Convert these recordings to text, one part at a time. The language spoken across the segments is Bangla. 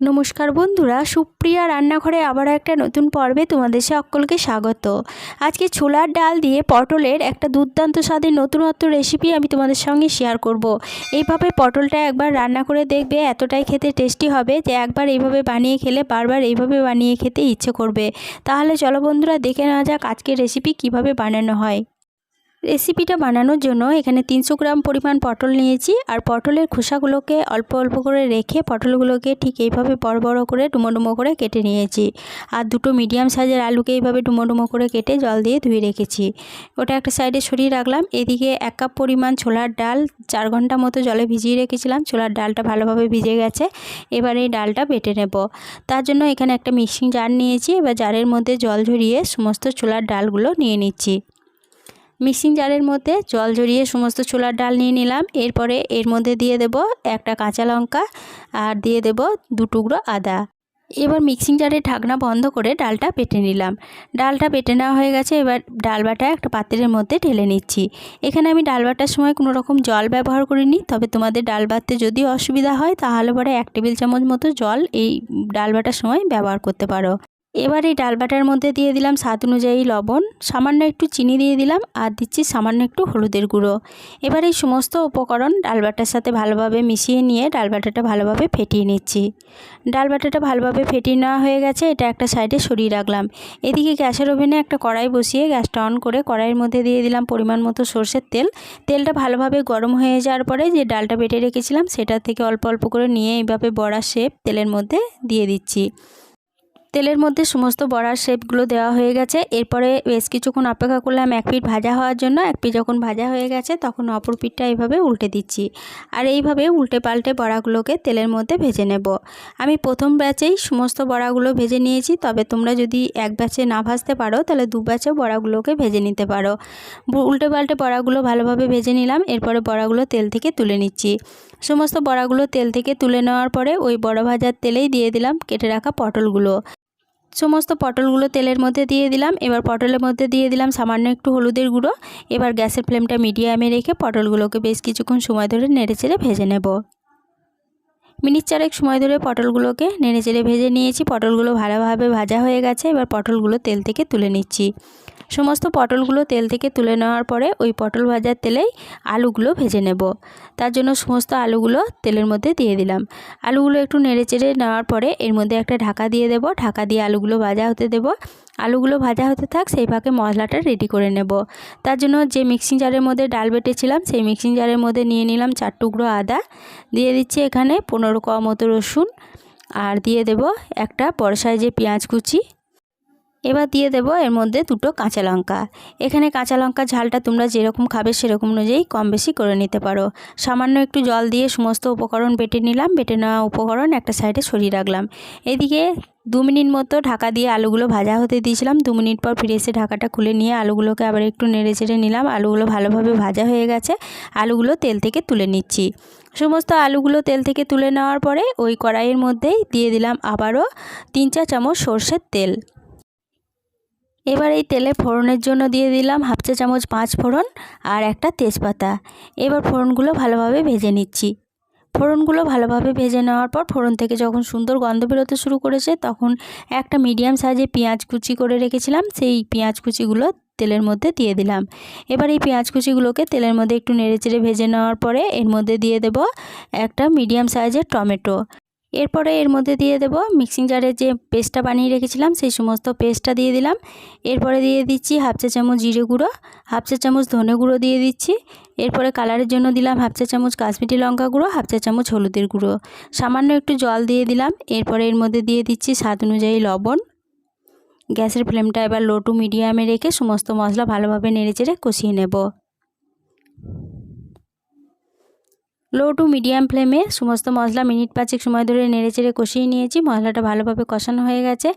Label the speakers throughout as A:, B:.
A: নমস্কার বন্ধুরা, সুপ্রিয়া রান্নাঘরে আবার একটা নতুন পর্বে তোমাদের সকলকে স্বাগত। আজকে ছোলার ডাল দিয়ে পটলের একটা দুর্দান্ত স্বাদের নতুনত্ব রেসিপি আমি তোমাদের সঙ্গে শেয়ার করব। এইভাবে পটলটা একবার রান্না করে দেখবে, এতটাই খেতে টেস্টি হবে যে একবার এইভাবে বানিয়ে খেলে বারবার এইভাবে বানিয়ে খেতে ইচ্ছে করবে। তাহলে চলো বন্ধুরা, দেখে নেওয়া যাক আজকের রেসিপি কিভাবে বানানো হয়। রেসিপিটা বানানোর জন্য এখানে 300 গ্রাম পরিমাণ পটল নিয়েছি। আর পটলের খোসাগুলোকে অল্প অল্প করে রেখে পটলগুলোকে ঠিক এইভাবে বড় বড় করে ডুমো ডুমো করে কেটে নিয়েছি। আর দুটো মিডিয়াম সাইজের আলুকে এইভাবে ডুমো ডুমো করে কেটে জল দিয়ে ধুয়ে রেখেছি। ওটা একটা সাইডে সরিয়ে রাখলাম। এদিকে 1 কাপ পরিমাণ ছোলার ডাল 4 ঘন্টা মতো জলে ভিজিয়ে রেখেছিলাম। ছোলার ডালটা ভালোভাবে ভিজে গেছে। এবার এই ডালটা বেটে নেব। তার জন্য এখানে একটা মিক্সিং জার নিয়েছি। এবার জারের মধ্যে জল ঝরিয়ে সমস্ত ছোলার ডালগুলো নিয়ে নিচ্ছি। মিক্সিং জারের মধ্যে জল ঝরিয়ে সমস্ত ছোলার ডাল নিয়ে নিলাম। এরপরে এর মধ্যে দিয়ে দেব একটা কাঁচা লঙ্কা আর দিয়ে দেব 2 টুকরো আদা। এবার মিক্সিং জারের ঢাকনা বন্ধ করে ডালটা বেটে নিলাম। ডালটা বেটে নেওয়া হয়ে গেছে। এবার ডাল বাটা একটা পাত্রের মধ্যে ঢেলে নিচ্ছি। এখানে আমি ডাল বাটার সময় কোনো রকম জল ব্যবহার করিনি। তবে তোমাদের ডাল বাটতে যদি অসুবিধা হয় তাহলে পরে 1 টেবিল চামচ মতো জল এই ডাল বাটার সময় ব্যবহার করতে পারো। এবার এই ডাল বাটার মধ্যে দিয়ে দিলাম স্বাদ অনুযায়ী লবণ, সামান্য একটু চিনি দিয়ে দিলাম আর দিচ্ছি সামান্য একটু হলুদের গুঁড়ো। এবার এই সমস্ত উপকরণ ডাল বাটার সাথে ভালোভাবে মিশিয়ে নিয়ে ডাল বাটাটা ভালোভাবে ফেটিয়ে নিচ্ছি। ডাল বাটাটা ভালোভাবে ফেটিয়ে নেওয়া হয়ে গেছে। এটা একটা সাইডে সরিয়ে রাখলাম। এদিকে গ্যাসের ওভেনে একটা কড়াই বসিয়ে গ্যাসটা অন করে কড়াইয়ের মধ্যে দিয়ে দিলাম পরিমাণ মতো সরষের তেল। তেলটা ভালোভাবে গরম হয়ে যাওয়ার পরে যে ডালটা বেটে রেখেছিলাম সেটা থেকে অল্প অল্প করে নিয়ে এইভাবে বড়া শেপ তেলের মধ্যে দিয়ে দিচ্ছি। তেলের মধ্যে সমস্ত বড়ার শেপগুলো দেওয়া হয়ে গেছে। এরপরে বেশ কিছুক্ষণ অপেক্ষা করলাম 1 পিঠ ভাজা হওয়ার জন্য। 1 পিঠ যখন ভাজা হয়ে গেছে তখন অপর পিঠটা এইভাবে উল্টে দিচ্ছি। আর এইভাবে উল্টে পাল্টে বড়াগুলোকে তেলের মধ্যে ভেজে নেব। আমি প্রথম ব্যাচেই সমস্ত বড়াগুলো ভেজে নিয়েছি। তবে তোমরা যদি এক ব্যাচে না ভাজতে পারো তাহলে 2 ব্যাচেও বড়াগুলোকে ভেজে নিতে পারো। উল্টে পাল্টে বড়াগুলো ভালোভাবে ভেজে নিলাম। এরপরে বড়াগুলো তেল থেকে তুলে নিচ্ছি। সমস্ত বড়াগুলো তেল থেকে তুলে নেওয়ার পরে ওই বড় ভাজার তেলেই দিয়ে দিলাম কেটে রাখা পটলগুলো। সমস্ত পটলগুলো তেলের মধ্যে দিয়ে দিলাম। এবার পটলের মধ্যে দিয়ে দিলাম সামান্য একটু হলুদের গুঁড়ো। এবার গ্যাসের ফ্লেমটা মিডিয়ামে রেখে পটলগুলোকে বেশ কিছুক্ষণ সময় ধরে নেড়েচেড়ে ভেজে নেব। মিনিট 4 সময় ধরে পটলগুলোকে নেড়েচেড়ে ভেজে নিয়েছি। পটলগুলো ভালোভাবে ভাজা হয়ে গেছে। এবার পটলগুলো তেল থেকে তুলে নিচ্ছি। সমস্ত পটলগুলো তেল থেকে তুলে নেওয়ার পরে ওই পটল ভাজার তেলেই আলুগুলো ভেজে নেব। তার জন্য সমস্ত আলুগুলো তেলের মধ্যে দিয়ে দিলাম। আলুগুলো একটু নেড়েচেড়ে নেওয়ার পরে এর মধ্যে একটা ঢাকা দিয়ে দেব। ঢাকা দিয়ে আলুগুলো ভাজা হতে দেব। আলুগুলো ভাজা হতে থাক, সেই ফাঁকে মশলাটা রেডি করে নেব। তার জন্য যে মিক্সিং জারের মধ্যে ডাল বেটেছিলাম সেই মিক্সিং জারের মধ্যে নিয়ে নিলাম 4 টুকরো আদা। দিয়ে দিচ্ছি এখানে 15 কোয়া মতো রসুন। আর দিয়ে দেব একটা বড় সাইজের পেঁয়াজ কুচি। এবার দিয়ে দেব এর মধ্যে 2টো কাঁচা লঙ্কা। এখানে কাঁচা লঙ্কার ঝালটা তোমরা যেরকম খাবে সেরকম অনুযায়ী কম বেশি করে নিতে পারো। সামান্য একটু জল দিয়ে সমস্ত উপকরণ বেটে নিলাম। বেটে নেওয়া উপকরণ একটা সাইডে সরিয়ে রাখলাম। এদিকে 2 মিনিট মতো ঢাকা দিয়ে আলুগুলো ভাজা হতে দিয়েছিলাম। 2 মিনিট পর ফিরে এসে ঢাকাটা খুলে নিয়ে আলুগুলোকে আবার একটু নেড়ে চেড়ে নিলাম। আলুগুলো ভালোভাবে ভাজা হয়ে গেছে। আলুগুলো তেল থেকে তুলে নিচ্ছি। সমস্ত আলুগুলো তেল থেকে তুলে নেওয়ার পরে ওই কড়াইয়ের মধ্যেই দিয়ে দিলাম আবারও 3-4 চামচ সরষের তেল। এবার এই তেলে ফোড়নের জন্য দিয়ে দিলাম 1/2 চা চামচ 5 ফোড়ন আর একটা তেজপাতা। এবার ফোড়নগুলো ভালোভাবে ভেজে নিচ্ছি। ফোড়নগুলো ভালোভাবে ভেজে নেওয়ার পর ফোড়ন থেকে যখন সুন্দর গন্ধ বেরোতে শুরু করেছে তখন একটা মিডিয়াম সাইজে পেঁয়াজ কুচি করে রেখেছিলাম সেই পেঁয়াজ কুচিগুলো তেলের মধ্যে দিয়ে দিলাম। এবার এই পেঁয়াজ কুচিগুলোকে তেলের মধ্যে একটু নেড়েচেড়ে ভেজে নেওয়ার পরে এর মধ্যে দিয়ে দেব একটা মিডিয়াম সাইজের টমেটো। এরপরে এর মধ্যে দিয়ে দেব মিক্সিং জারে যে পেস্টটা বানিয়ে রেখেছিলাম সেই সমস্ত পেস্টটা দিয়ে দিলাম। এরপরে দিয়ে দিচ্ছি 1/2 চা চামচ জিরে গুঁড়ো, 1/2 চা চামচ ধনে গুঁড়ো দিয়ে দিচ্ছি। এরপরে কালারের জন্য দিলাম 1/2 চা চামচ কাশ্মীরি লঙ্কা গুঁড়ো, 1/2 চা চামচ হলুদের গুঁড়ো, সামান্য একটু জল দিয়ে দিলাম। এরপরে এর মধ্যে দিয়ে দিচ্ছি স্বাদ অনুযায়ী লবণ। গ্যাসের ফ্লেমটা এবার লো টু মিডিয়ামে রেখে সমস্ত মশলা ভালোভাবে নেড়েচেড়ে কষিয়ে নেব। লো টু মিডিয়াম ফ্লেমে সমস্ত মশলা মিনিট 5 সময় ধরে নেড়েচেড়ে কষিয়ে নিয়েছি। মশলাটা ভালোভাবে কষানো হয়ে গেছে।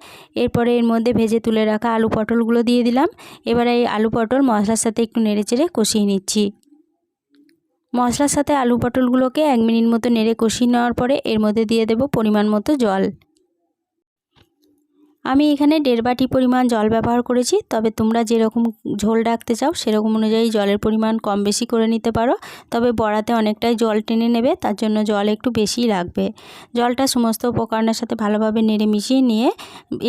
A: এরপরে এর মধ্যে ভেজে তুলে রাখা আলু পটলগুলো দিয়ে দিলাম। এবার এই আলু পটল মশলার সাথে একটু নেড়েচেড়ে কষিয়ে নিচ্ছি। মশলার সাথে আলু পটলগুলোকে 1 মিনিট মতো নেড়ে কষিয়ে নেওয়ার পরে এর মধ্যে দিয়ে দেব পরিমাণ মতো জল। আমি এখানে 1.5 বাটি পরিমাণ জল ব্যবহার করেছি, তবে তোমরা যেরকম ঝোল রাখতে চাও সেরকম অনুযায়ী জলের পরিমাণ কম বেশি করে নিতে পারো। তবে বড়াতে অনেকটাই জল টেনে নেবে, তার জন্য জল একটু বেশিই লাগবে। জলটা সমস্ত উপকরণের সাথে ভালোভাবে নেড়ে মিশিয়ে নিয়ে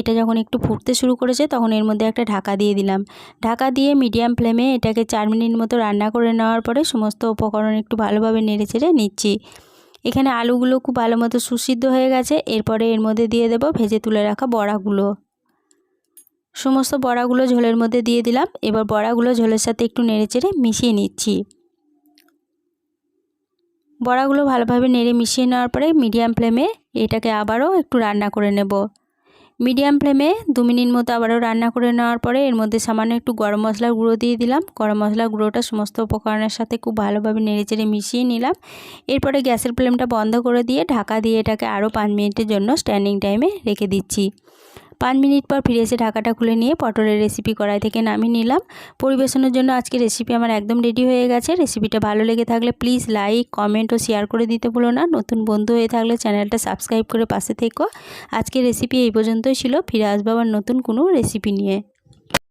A: এটা যখন একটু ফুটতে শুরু করেছে তখন এর মধ্যে একটা ঢাকা দিয়ে দিলাম। ঢাকা দিয়ে মিডিয়াম ফ্লেমে এটাকে 4 মিনিট মতো রান্না করে নেওয়ার পরে সমস্ত উপকরণ একটু ভালোভাবে নেড়ে চেড়ে নিচ্ছি। এখানে আলুগুলো খুব ভালো মতো সুসিদ্ধ হয়ে গেছে। এরপরে এর মধ্যে দিয়ে দেব ভেজে তুলে রাখা বড়াগুলো। সমস্ত বড়াগুলো ঝোলের মধ্যে দিয়ে দিলাম। এবার বড়াগুলো ঝোলের সাথে একটু নেড়েচেড়ে মিশিয়ে নিচ্ছি। বড়াগুলো ভালোভাবে নেড়ে মিশিয়ে নেওয়ার পরে মিডিয়াম ফ্লেমে এটাকে আবারও একটু রান্না করে নেব। মিডিয়াম ফ্লেমে 2 মিনিট মতো আবারও রান্না করে নেওয়ার পরে এর মধ্যে সামান্য একটু গরম মশলার গুঁড়ো দিয়ে দিলাম। গরম মশলার গুঁড়োটা সমস্ত উপকরণের সাথে খুব ভালোভাবে নেড়েচেড়ে মিশিয়ে নিলাম। এরপরে গ্যাসের ফ্লেমটা বন্ধ করে দিয়ে ঢাকা দিয়ে এটাকে আরও 5 মিনিটের জন্য স্ট্যান্ডিং টাইমে রেখে দিচ্ছি। 5 মিনিট পর ফিরে এসে ঢাকাটা খুলে নিয়ে পটলের রেসিপি কড়াই থেকে নামিয়ে নিলাম। পরিবেশনের জন্য আজকে রেসিপি আমার একদম রেডি হয়ে গেছে। রেসিপিটা ভালো লেগে থাকলে প্লিজ লাইক, কমেন্ট ও শেয়ার করে দিতে ভুলো না। নতুন বন্ধু হয়ে থাকলে চ্যানেলটা সাবস্ক্রাইব করে পাশে থেকো। আজকের রেসিপি এই পর্যন্তই ছিল। ফিরে আসবো আবার নতুন কোনো রেসিপি নিয়ে।